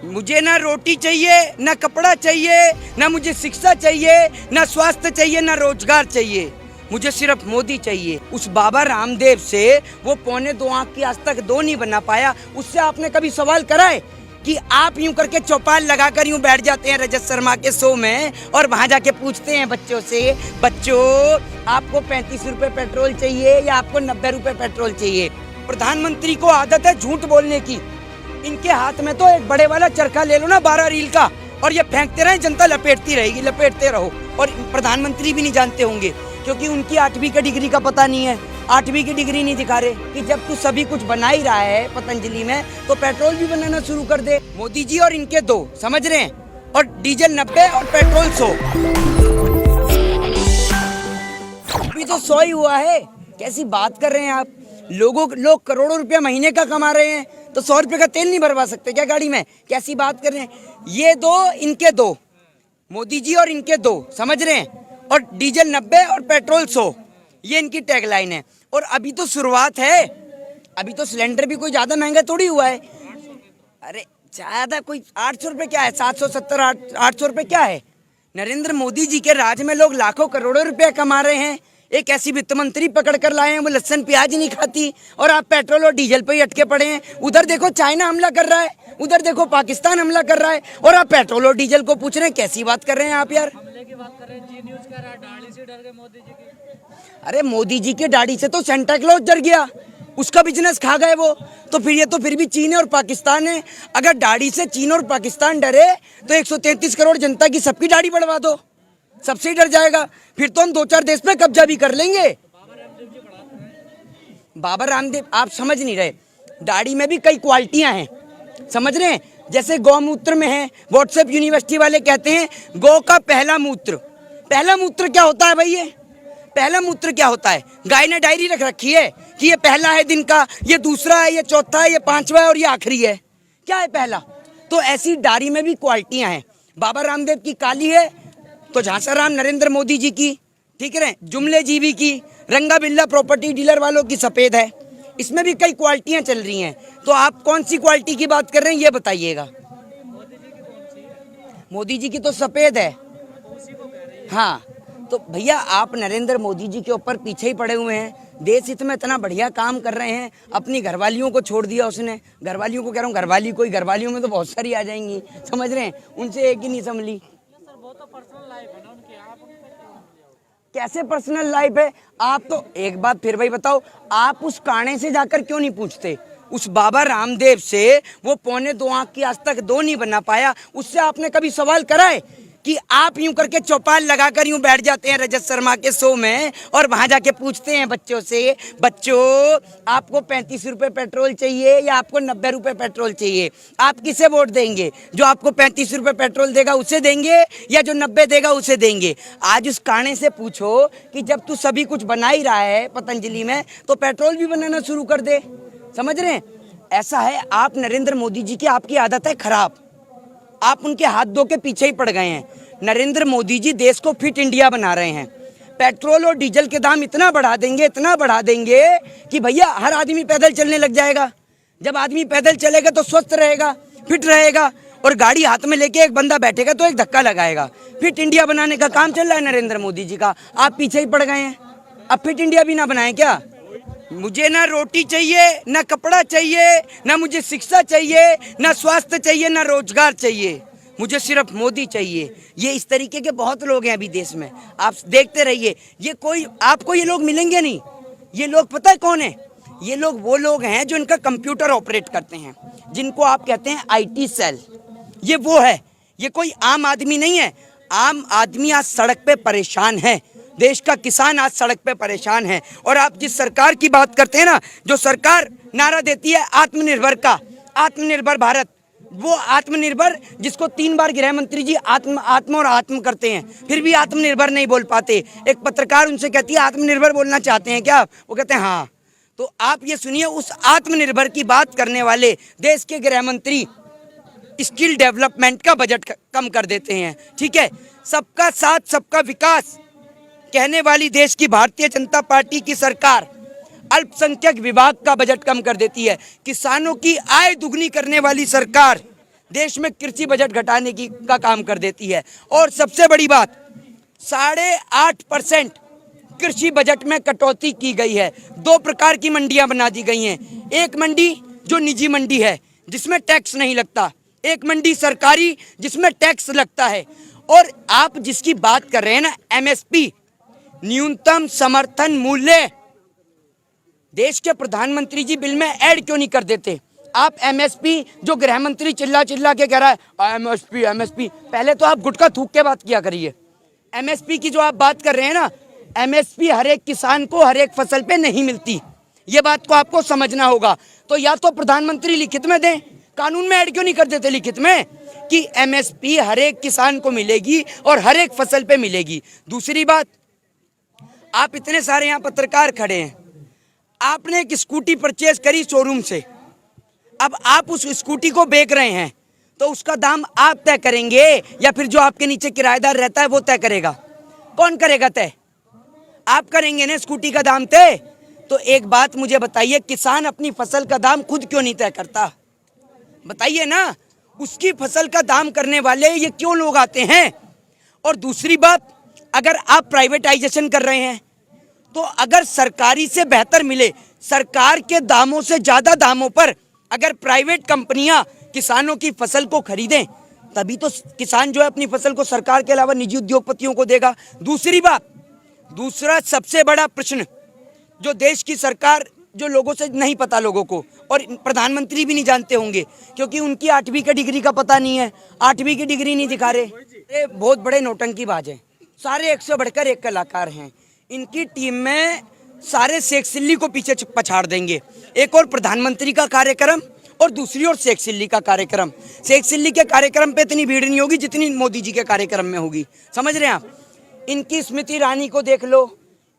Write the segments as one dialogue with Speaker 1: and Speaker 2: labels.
Speaker 1: मुझे ना रोटी चाहिए, ना कपड़ा चाहिए, ना मुझे शिक्षा चाहिए, ना स्वास्थ्य चाहिए, ना रोजगार चाहिए। मुझे सिर्फ मोदी चाहिए। उस बाबा रामदेव से वो 2.25 आंख की आज तक 2 नहीं बना पाया। उससे आपने कभी सवाल करा है कि आप यूं करके चौपाल लगाकर यूं बैठ जाते हैं रजत शर्मा के शो में और वहां जाके पूछते हैं बच्चों से, बच्चों आपको 35 रुपए पेट्रोल चाहिए या आपको 90 रुपए पेट्रोल चाहिए? प्रधानमंत्री को आदत है झूठ बोलने की। इनके हाथ में तो एक बड़े वाला चरखा ले लो ना 12 रील का, और ये फेंकते रहे, जनता लपेटती रहेगी, लपेटते रहो। और प्रधानमंत्री भी नहीं जानते होंगे क्योंकि उनकी 8वीं की डिग्री का पता नहीं है। 8वीं की डिग्री नहीं दिखा रहे कि जब तू सभी कुछ बना ही रहा है पतंजलि में तो पेट्रोल भी बनाना शुरू कर दे। मोदी जी और इनके 2 समझ रहे हैं, और डीजल 90 और पेट्रोल 100। अभी तो 100 ही हुआ है। कैसी बात कर रहे हैं आप? लोग करोड़ों रुपया महीने का कमा रहे हैं तो 100 रुपये का तेल नहीं भरवा सकते क्या गाड़ी में? कैसी बात कर रहे हैं? ये 2 इनके 2, मोदी जी और इनके 2 समझ रहे हैं, और डीजल 90 और पेट्रोल 100, ये इनकी टैगलाइन है। और अभी तो शुरुआत है, अभी तो सिलेंडर भी कोई ज्यादा महंगा थोड़ी हुआ है। अरे ज्यादा कोई 800 रुपये क्या है? 770 800 रुपये क्या है? नरेंद्र मोदी जी के राज में लोग लाखों करोड़ों रुपए कमा रहे हैं। एक ऐसी वित्त मंत्री पकड़ कर लाए हैं वो लहसुन प्याज ही नहीं खाती, और आप पेट्रोल और डीजल पे ही अटके पड़े हैं। उधर देखो चाइना हमला कर रहा है, उधर देखो पाकिस्तान हमला कर रहा है, और आप पेट्रोल और डीजल को पूछ रहे हैं। कैसी बात कर रहे हैं आप यार?
Speaker 2: हमले की बात कर रहे हैं, जी न्यूज़ कह रहा है दाढ़ी से डर गए मोदी जी की।
Speaker 1: अरे मोदी जी के दाढ़ी से तो सेंटा क्लॉज डर गया, उसका बिजनेस खा गए वो। तो फिर भी चीन है और पाकिस्तान है। अगर दाढ़ी से चीन और पाकिस्तान डरे तो 133 करोड़ जनता की सबकी दाढ़ी बढ़वा दो, सबसे ही डर जाएगा। फिर तो हम 2-4 देश पे कब्जा भी कर लेंगे। बाबा रामदेव आप समझ नहीं रहे, दाढ़ी में भी कई क्वालिटियां हैं, समझ रहे हैं? जैसे गौमूत्र में है, व्हाट्सएप यूनिवर्सिटी वाले कहते हैं गौ का पहला मूत्र। पहला मूत्र क्या होता है भाई? ये पहला मूत्र क्या होता है? गाय ने डायरी रख रखी है कि ये पहला है दिन का, ये दूसरा है, ये चौथा है, ये 5वां है और ये आखिरी है। क्या है पहला? तो ऐसी दाढ़ी में भी क्वालिटियां हैं। बाबा रामदेव की काली है तो झांसाराम नरेंद्र मोदी जी की, ठीक है, जुमले जीबी की, रंगा बिल्ला प्रॉपर्टी डीलर वालों की सफेद है। इसमें भी कई क्वालिटियां चल रही हैं। तो आप कौन सी क्वालिटी की बात कर रहे हैं ये बताइएगा? मोदी जी की तो सफेद है। हाँ तो भैया आप नरेंद्र मोदी जी के ऊपर पीछे ही पड़े हुए हैं। देश हित में इतना बढ़िया काम कर रहे हैं, अपनी घरवालियों को छोड़ दिया उसने। घरवालियों को कह रहा हूँ, घरवाली कोई, घरवालियों में तो बहुत सारी आ जाएंगी, समझ रहे हैं? उनसे एक ही नहीं संभली। कैसे पर्सनल लाइफ है? आप तो एक बात फिर भाई बताओ, आप उस काने से जाकर क्यों नहीं पूछते? उस बाबा रामदेव से वो 2.25 आंख की आज तक 2 नहीं बना पाया। उससे आपने कभी सवाल करा है कि आप यूं करके चौपाल लगाकर यूं बैठ जाते हैं रजत शर्मा के शो में और वहां जाके पूछते हैं बच्चों से, बच्चों आपको 35 रुपए पेट्रोल चाहिए या आपको 90 रुपए पेट्रोल चाहिए? आप किसे वोट देंगे? जो आपको 35 रुपए पेट्रोल देगा उसे देंगे या जो 90 देगा उसे देंगे? आज उस काने से पूछो कि जब तू सभी कुछ बना ही रहा है पतंजलि में तो पेट्रोल भी बनाना शुरू कर दे। समझ रहे हैं? ऐसा है, आप नरेंद्र मोदी जी की आपकी आदत है खराब, आप उनके हाथ धो के पीछे ही पड़ गए हैं। नरेंद्र मोदी जी देश को फिट इंडिया बना रहे हैं। पेट्रोल और डीजल के दाम इतना बढ़ा देंगे, इतना बढ़ा देंगे कि भैया हर आदमी पैदल चलने लग जाएगा। जब आदमी पैदल चलेगा तो स्वस्थ रहेगा, फिट रहेगा, और गाड़ी हाथ में लेके एक बंदा बैठेगा तो एक धक्का लगाएगा। फिट इंडिया बनाने का काम चल रहा है नरेंद्र मोदी जी का, आप पीछे ही पड़ गए हैं। अब फिट इंडिया भी ना बनाए क्या? मुझे ना रोटी चाहिए, ना कपड़ा चाहिए, ना मुझे शिक्षा चाहिए, ना स्वास्थ्य चाहिए, ना रोजगार चाहिए। मुझे सिर्फ मोदी चाहिए। ये इस तरीके के बहुत लोग हैं अभी देश में, आप देखते रहिए। ये कोई आपको ये लोग मिलेंगे नहीं। ये लोग पता है कौन है? ये लोग वो लोग हैं जो इनका कंप्यूटर ऑपरेट करते हैं, जिनको आप कहते हैं IT सेल। ये वो है, ये कोई आम आदमी नहीं है। आम आदमी आज सड़क पे परेशान है, देश का किसान आज सड़क पे परेशान है। और आप जिस सरकार की बात करते हैं ना, जो सरकार नारा देती है आत्मनिर्भर का, आत्मनिर्भर भारत, वो आत्मनिर्भर जिसको 3 बार गृह मंत्री जी आत्म और आत्म करते हैं, फिर भी आत्मनिर्भर नहीं बोल पाते। एक पत्रकार उनसे कहती है आत्मनिर्भर बोलना चाहते हैं क्या? वो कहते हैं हाँ। तो आप ये सुनिए, उस आत्मनिर्भर की बात करने वाले देश के गृह मंत्री स्किल डेवलपमेंट का बजट कम कर देते हैं। ठीक है, सबका साथ सबका विकास कहने वाली देश की भारतीय जनता पार्टी की सरकार अल्पसंख्यक विभाग का बजट कम कर देती है। किसानों की आय दुगनी करने वाली सरकार देश में कृषि बजट घटाने की का काम कर देती है। और सबसे बड़ी बात, 8.5% कृषि बजट में कटौती की गई है। 2 प्रकार की मंडियां बना दी गई हैं, एक मंडी जो निजी मंडी है जिसमें टैक्स नहीं लगता, एक मंडी सरकारी जिसमें टैक्स लगता है। और आप जिसकी बात कर रहे हैं ना, एमएसपी, न्यूनतम समर्थन मूल्य, देश के प्रधानमंत्री जी बिल में ऐड क्यों नहीं कर देते? आप एमएसपी, जो गृह मंत्री चिल्ला चिल्ला के कह रहा है एमएसपी एमएसपी, पहले तो आप गुटखा थूक के बात किया करिए। एमएसपी की जो आप बात कर रहे हैं ना, एमएसपी हर एक किसान को हर एक फसल पे नहीं मिलती, ये बात को आपको समझना होगा। तो या तो प्रधानमंत्री लिखित में दें, कानून में ऐड क्यों नहीं कर देते लिखित में कि एमएसपी हर एक किसान को मिलेगी और हर एक फसल पे मिलेगी। दूसरी बात, आप इतने सारे यहाँ पत्रकार खड़े हैं, आपने एक स्कूटी परचेज करी शोरूम से, अब आप उस स्कूटी को बेच रहे हैं, तो उसका दाम आप तय करेंगे या फिर जो आपके नीचे किराएदार रहता है वो तय करेगा? कौन करेगा तय? आप करेंगे ना स्कूटी का दाम तय। तो एक बात मुझे बताइए, किसान अपनी फसल का दाम खुद क्यों नहीं तय करता? बताइए ना, उसकी फसल का दाम करने वाले ये क्यों लोग आते हैं? और दूसरी बात, अगर आप प्राइवेटाइजेशन कर रहे हैं तो अगर सरकारी से बेहतर मिले, सरकार के दामों से ज्यादा दामों पर अगर प्राइवेट कंपनियां किसानों की फसल को खरीदें, तभी तो किसान जो है अपनी फसल को सरकार के अलावा निजी उद्योगपतियों को देगा। दूसरी बात, दूसरा सबसे बड़ा प्रश्न जो देश की सरकार, जो लोगों से नहीं पता लोगों को, और प्रधानमंत्री भी नहीं जानते होंगे क्योंकि उनकी 8वीं की डिग्री का पता नहीं है, 8वीं की डिग्री नहीं दिखा रहे। ये बहुत बड़े नौटंकीबाज हैं, सारे 100 बढ़कर एक कलाकार हैं। इनकी टीम में सारे शेख सिल्ली को पीछे पछाड़ देंगे। एक और प्रधानमंत्री का कार्यक्रम और दूसरी ओर शेख सिल्ली का कार्यक्रम। शेख सिल्ली के कार्यक्रम पे इतनी भीड़ नहीं होगी जितनी मोदी जी के कार्यक्रम में होगी, समझ रहे हैं आप? इनकी स्मृति ईरानी को देख लो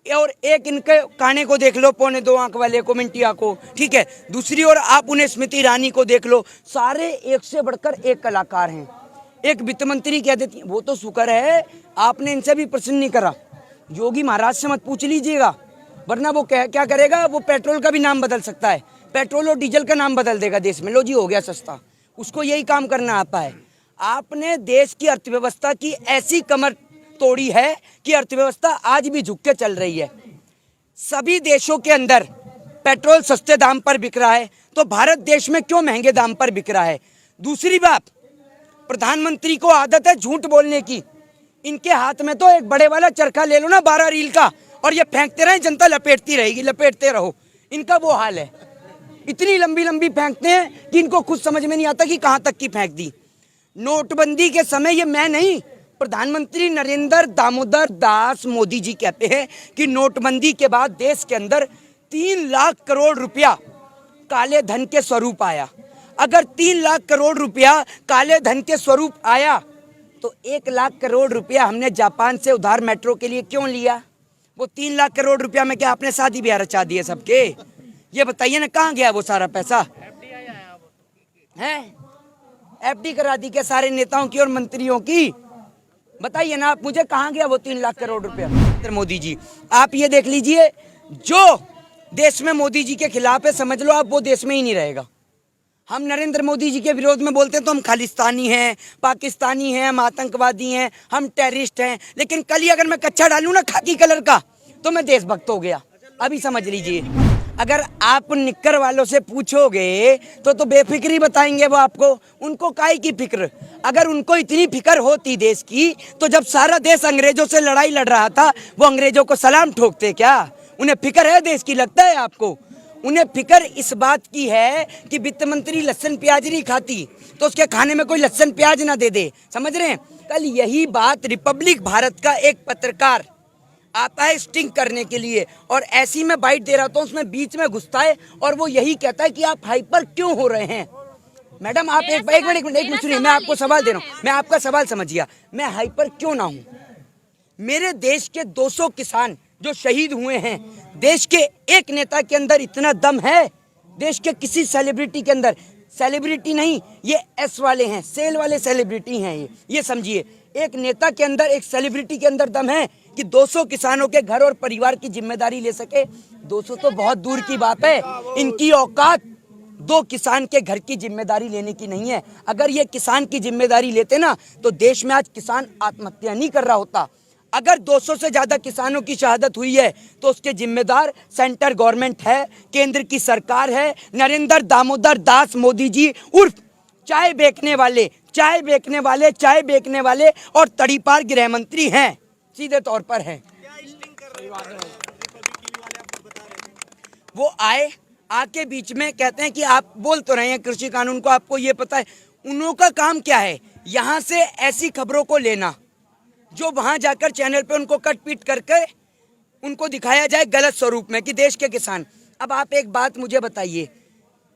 Speaker 1: और एक इनके काने को देख लो, 2.25 आंख वाले को, मिंटिया को, ठीक है। दूसरी ओर आप उन्हें स्मृति ईरानी को देख लो, सारे एक से बढ़कर एक कलाकार हैं। एक वित्त मंत्री कह देती है, वो तो शुक्र है आपने इनसे भी प्रश्न नहीं करा, योगी महाराज से मत पूछ लीजिएगा, वरना वो क्या करेगा, वो पेट्रोल का भी नाम बदल सकता है, पेट्रोल और डीजल का नाम बदल देगा देश में, लो जी हो गया सस्ता। उसको यही काम करना आता है। आपने देश की अर्थव्यवस्था की ऐसी कमर तोड़ी है कि अर्थव्यवस्था आज भी झुक के चल रही है। सभी देशों के अंदर पेट्रोल सस्ते दाम पर बिक रहा है, तो भारत देश में क्यों महंगे दाम पर बिक रहा है? दूसरी बात, प्रधानमंत्री को आदत है झूठ बोलने की। इनके हाथ में तो एक बड़े वाला चरखा ले लो ना 12 रील का, और ये फेंकते रहे, जनता लपेटती रहेगी, लपेटते रहो। इनका वो हाल है, इतनी लंबी लंबी फेंकते हैं कि इनको खुद समझ में नहीं आता कि कहां तक की फेंक दी। नोटबंदी के समय, ये मैं नहीं, प्रधानमंत्री नरेंद्र दामोदर दास मोदी जी कहते हैं कि नोटबंदी के बाद देश के अंदर 3 लाख करोड़ रुपया काले धन के स्वरूप आया। अगर 3 लाख करोड़ रुपया काले धन के स्वरूप आया तो 1 लाख करोड़ रुपया हमने जापान से उधार मेट्रो के लिए क्यों लिया? वो 3 लाख करोड़ रुपया में क्या आपने शादी ब्याह रचा दिए सबके? ये बताइए ना, कहाँ गया वो सारा पैसा? है एफडी करा दी क्या सारे नेताओं की और मंत्रियों की? बताइए ना आप मुझे, कहाँ गया वो 3 लाख करोड़ रुपया? मोदी जी, आप ये देख लीजिए, जो देश में मोदी जी के खिलाफ है, समझ लो आप वो देश में ही नहीं रहेगा। हम नरेंद्र मोदी जी के विरोध में बोलते हैं तो हम खालिस्तानी हैं, पाकिस्तानी हैं, हम आतंकवादी हैं, हम टेररिस्ट हैं, लेकिन कल ही अगर मैं कच्चा डालूं ना खाकी कलर का तो मैं देशभक्त हो गया। अभी समझ लीजिए, अगर आप निक्कर वालों से पूछोगे तो बेफिक्री बताएंगे वो आपको, उनको काहे की फिक्र? अगर उनको इतनी फिक्र होती देश की तो जब सारा देश अंग्रेजों से लड़ाई लड़ रहा था वो अंग्रेजों को सलाम ठोकते क्या? उन्हें फिक्र है देश की, लगता है आपको? उन्हें फिक्र इस बात की है कि वित्त मंत्री लहसुन प्याज नहीं खाती तो उसके खाने में कोई लहसुन प्याज ना दे दे, समझ रहे हैं? कल यही बात रिपब्लिक भारत का एक पत्रकार आता है स्टिंग करने के लिए, और ऐसी में बाइट दे रहा था, उसमें बीच में घुसता है और वो यही कहता है कि आप हाइपर क्यों हो रहे हैं। मैडम आप एक मिनट सुनिए, मैं आपको सवाल दे रहा हूँ, मैं आपका सवाल समझिए। मैं हाइपर क्यों ना हूँ? मेरे देश के 200 किसान जो शहीद हुए हैं, देश के एक नेता के अंदर इतना दम है, देश के किसी सेलिब्रिटी के अंदर, सेलिब्रिटी नहीं, ये एस वाले हैं, सेल वाले सेलिब्रिटी हैं ये समझिए, एक नेता के अंदर, एक सेलिब्रिटी के अंदर दम है कि 200 किसानों के घर और परिवार की जिम्मेदारी ले सके। 200 तो बहुत दूर की बात है, इनकी औकात दो किसान के घर की जिम्मेदारी लेने की नहीं है। अगर ये किसान की जिम्मेदारी लेते ना तो देश में आज किसान आत्महत्या नहीं कर रहा होता। अगर 200 से ज्यादा किसानों की शहादत हुई है तो उसके जिम्मेदार सेंटर गवर्नमेंट है, केंद्र की सरकार है, नरेंद्र दामोदर दास मोदी जी उर्फ चाय बेचने वाले और तड़ीपार गृह मंत्री हैं, सीधे तौर पर हैं। वो आके बीच में कहते हैं कि आप बोल तो रहे हैं कृषि कानून को, आपको ये पता है। उन्हों का काम क्या है? यहाँ से ऐसी खबरों को लेना जो वहां जाकर चैनल पे उनको कट पीट करके उनको दिखाया जाए गलत स्वरूप में कि देश के किसान। अब आप एक बात मुझे बताइए,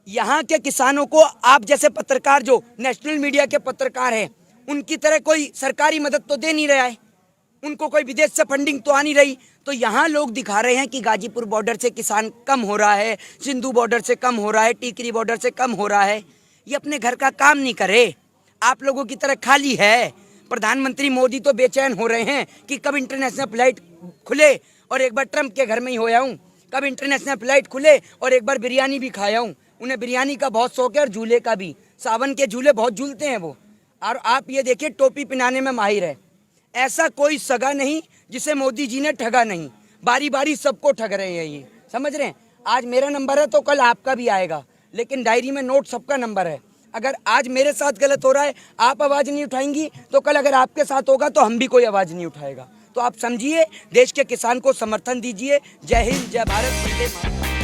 Speaker 1: यहाँ के किसानों को आप जैसे पत्रकार जो नेशनल मीडिया के पत्रकार हैं उनकी तरह कोई सरकारी मदद तो दे नहीं रहा है, उनको कोई विदेश से फंडिंग तो आ नहीं रही। तो यहाँ लोग दिखा रहे हैं कि गाजीपुर बॉर्डर से किसान कम हो रहा है, सिंधु बॉर्डर से कम हो रहा है, टीकरी बॉर्डर से कम हो रहा है। ये अपने घर का काम नहीं करे, आप लोगों की तरह खाली है। प्रधानमंत्री मोदी तो बेचैन हो रहे हैं कि कब इंटरनेशनल फ्लाइट खुले, और एक बार ट्रम्प के घर में ही होया हूँ, कब इंटरनेशनल फ्लाइट खुले और एक बार बिरयानी भी खाया हूँ। उन्हें बिरयानी का बहुत शौक है और झूले का भी, सावन के झूले बहुत झूलते हैं वो। और आप ये देखिए टोपी पहनाने में माहिर है। ऐसा कोई सगा नहीं जिसे मोदी जी ने ठगा नहीं, बारी बारी सबको ठग रहे हैं ये, समझ रहे हैं। आज मेरा नंबर है तो कल आपका भी आएगा, लेकिन डायरी में नोट सबका नंबर है। अगर आज मेरे साथ गलत हो रहा है, आप आवाज़ नहीं उठाएंगी तो कल अगर आपके साथ होगा तो हम भी कोई आवाज़ नहीं उठाएगा। तो आप समझिए, देश के किसान को समर्थन दीजिए। जय हिंद, जय भारत, वंदे मातरम।